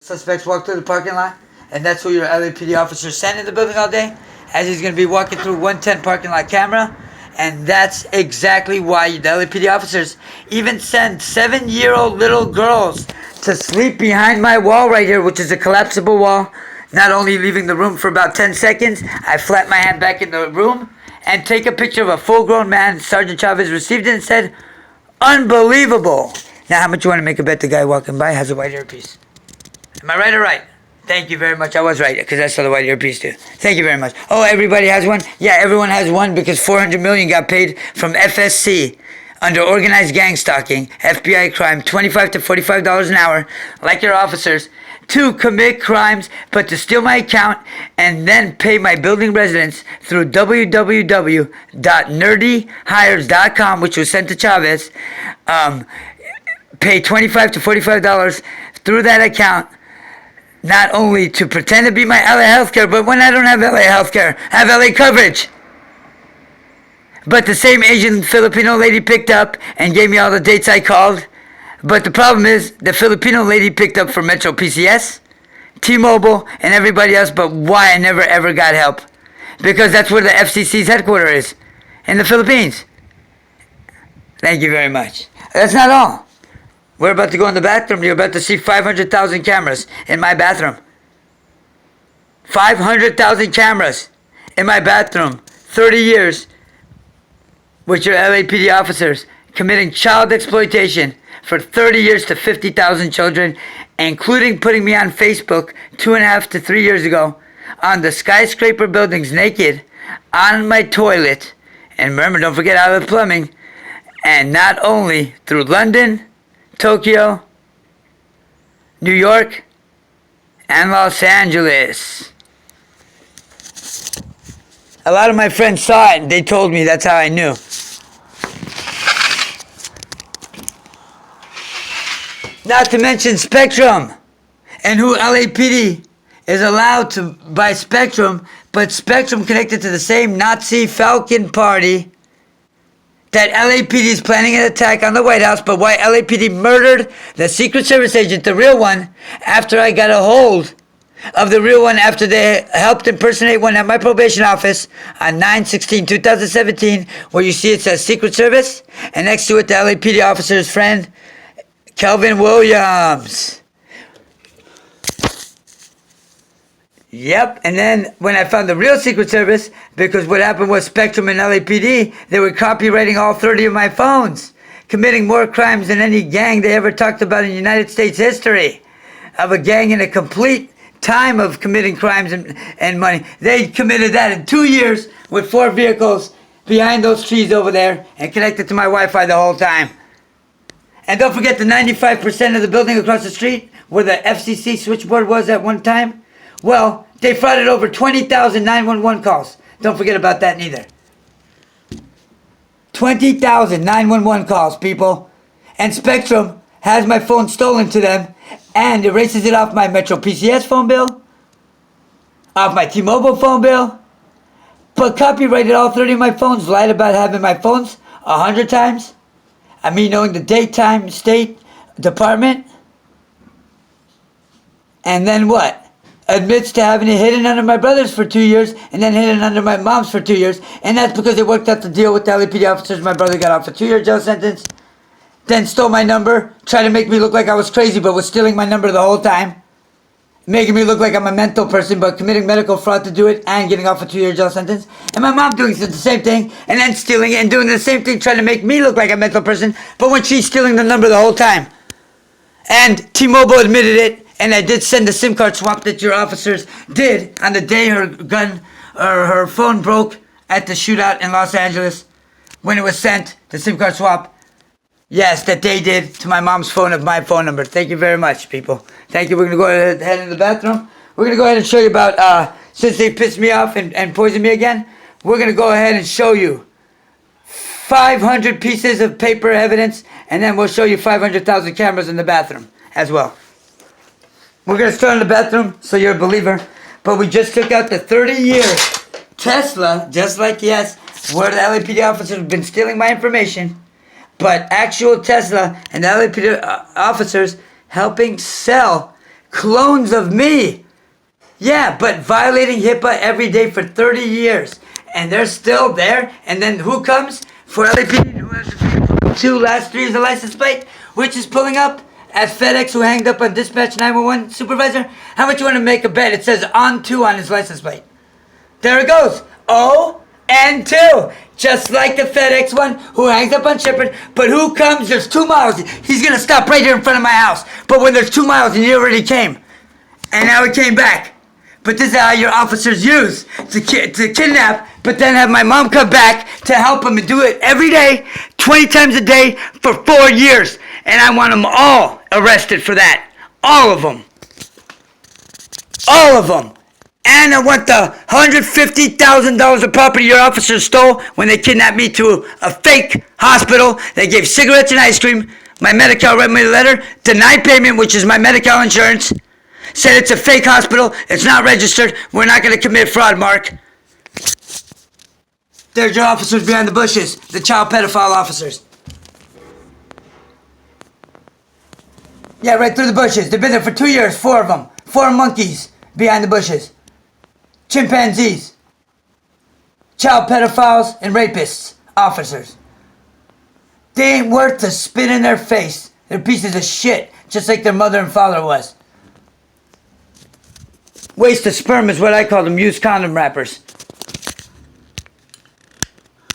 Suspects walk through the parking lot, and that's who your LAPD officer sent in the building all day, as he's going to be walking through 110 parking lot camera. And that's exactly why the LAPD officers even send 7-year-old little girls to sleep behind my wall right here, which is a collapsible wall. Not only leaving the room for about 10 seconds, I flap my hand back in the room and take a picture of a full-grown man. Sergeant Chavez received it and said, "Unbelievable." Now, how much you want to make a bet the guy walking by has a white earpiece? Am I right or right? Thank you very much. I was right, because I saw the white earpiece too. Thank you very much. Oh, everybody has one? Yeah, everyone has one because $400 million got paid from FSC under organized gang stalking, FBI crime, $25 to $45 an hour, like your officers, to commit crimes, but to steal my account and then pay my building residents through www.nerdyhires.com, which was sent to Chavez, pay $25 to $45 through that account, not only to pretend to be my LA healthcare, but when I don't have LA healthcare, I have LA coverage. But the same Asian Filipino lady picked up and gave me all the dates I called. But the problem is, the Filipino lady picked up for Metro PCS, T-Mobile, and everybody else, but why I never ever got help? Because that's where the FCC's headquarters is, in the Philippines. Thank you very much. That's not all. We're about to go in the bathroom. You're about to see 500,000 cameras in my bathroom. 500,000 cameras in my bathroom. 30 years with your LAPD officers committing child exploitation for 30 years to 50,000 children, including putting me on Facebook 2.5 to 3 years ago on the skyscraper buildings naked on my toilet. And remember, don't forget outlet plumbing. And not only through London, Tokyo, New York, and Los Angeles. A lot of my friends saw it and they told me, that's how I knew. Not to mention Spectrum, and who LAPD is allowed to buy Spectrum, but Spectrum connected to the same Nazi Falcon Party that LAPD is planning an attack on the White House, but why LAPD murdered the Secret Service agent, the real one, after I got a hold of the real one, after they helped impersonate one at my probation office on 9/16/2017, where you see it says Secret Service, and next to it the LAPD officer's friend, Kelvin Williams. Yep, and then when I found the real Secret Service, because what happened was Spectrum and LAPD, they were copywriting all 30 of my phones, committing more crimes than any gang they ever talked about in United States history, of a gang in a complete time of committing crimes and money. They committed that in 2 years with 4 vehicles behind those trees over there and connected to my Wi-Fi the whole time. And don't forget the 95% of the building across the street where the FCC switchboard was at one time. Well, they frauded over 20,000 911 calls. Don't forget about that neither. 20,000 911 calls, people. And Spectrum has my phone stolen to them and erases it off my Metro PCS phone bill, off my T-Mobile phone bill, but copyrighted all 30 of my phones, lied about having my phones 100 times. I mean, knowing the date, time, state, department. And then what? Admits to having it hidden under my brother's for 2 years and then hidden under my mom's for 2 years. And that's because they worked out the deal with the LAPD officers. My brother got off a 2-year jail sentence, then stole my number, tried to make me look like I was crazy, but was stealing my number the whole time, making me look like I'm a mental person, but committing medical fraud to do it and getting off a 2-year jail sentence. And my mom doing the same thing and then stealing it and doing the same thing, trying to make me look like a mental person, but when she's stealing the number the whole time. And T-Mobile admitted it. And I did send the SIM card swap that your officers did on the day her gun or her phone broke at the shootout in Los Angeles. When it was sent, the SIM card swap. Yes, that they did to my mom's phone of my phone number. Thank you very much, people. Thank you. We're going to go ahead in the bathroom. We're going to go ahead and show you about, since they pissed me off and poisoned me again, we're going to go ahead and show you 500 pieces of paper evidence, and then we'll show you 500,000 cameras in the bathroom as well. We're going to start in the bathroom, so you're a believer. But we just took out the 30-year Tesla, just like yes, where the LAPD officers have been stealing my information. But actual Tesla and the LAPD officers helping sell Clones of me. Yeah, but violating HIPAA every day for 30 years. And they're still there. And then who comes for LAPD? Who has the 2 last 3 is the license plate? Which is pulling up? At FedEx, who hanged up on dispatch 911 supervisor? How much you want to make a bet? It says on 2 on his license plate. There it goes. O and 2. Just like the FedEx one who hangs up on Shepard. But who comes? There's 2 miles. He's going to stop right here in front of my house. But when there's 2 miles and he already came. And now he came back. But this is how your officers use to kidnap, but then have my mom come back to help him and do it every day, 20 times a day for 4 years. And I want them all arrested for that. All of them. All of them. And I want the $150,000 of property your officers stole when they kidnapped me to a fake hospital. They gave cigarettes and ice cream. My Medi-Cal read me a letter, denied payment, which is my Medi-Cal insurance. Said it's a fake hospital, it's not registered, we're not going to commit fraud, Mark. There's your officers behind the bushes, the child pedophile officers. Yeah, right through the bushes. They've been there for 2 years, 4 of them. 4 monkeys behind the bushes. Chimpanzees. Child pedophiles and rapists, officers. They ain't worth the spit in their face. They're pieces of shit, just like their mother and father was. Waste of sperm is what I call them, used condom wrappers.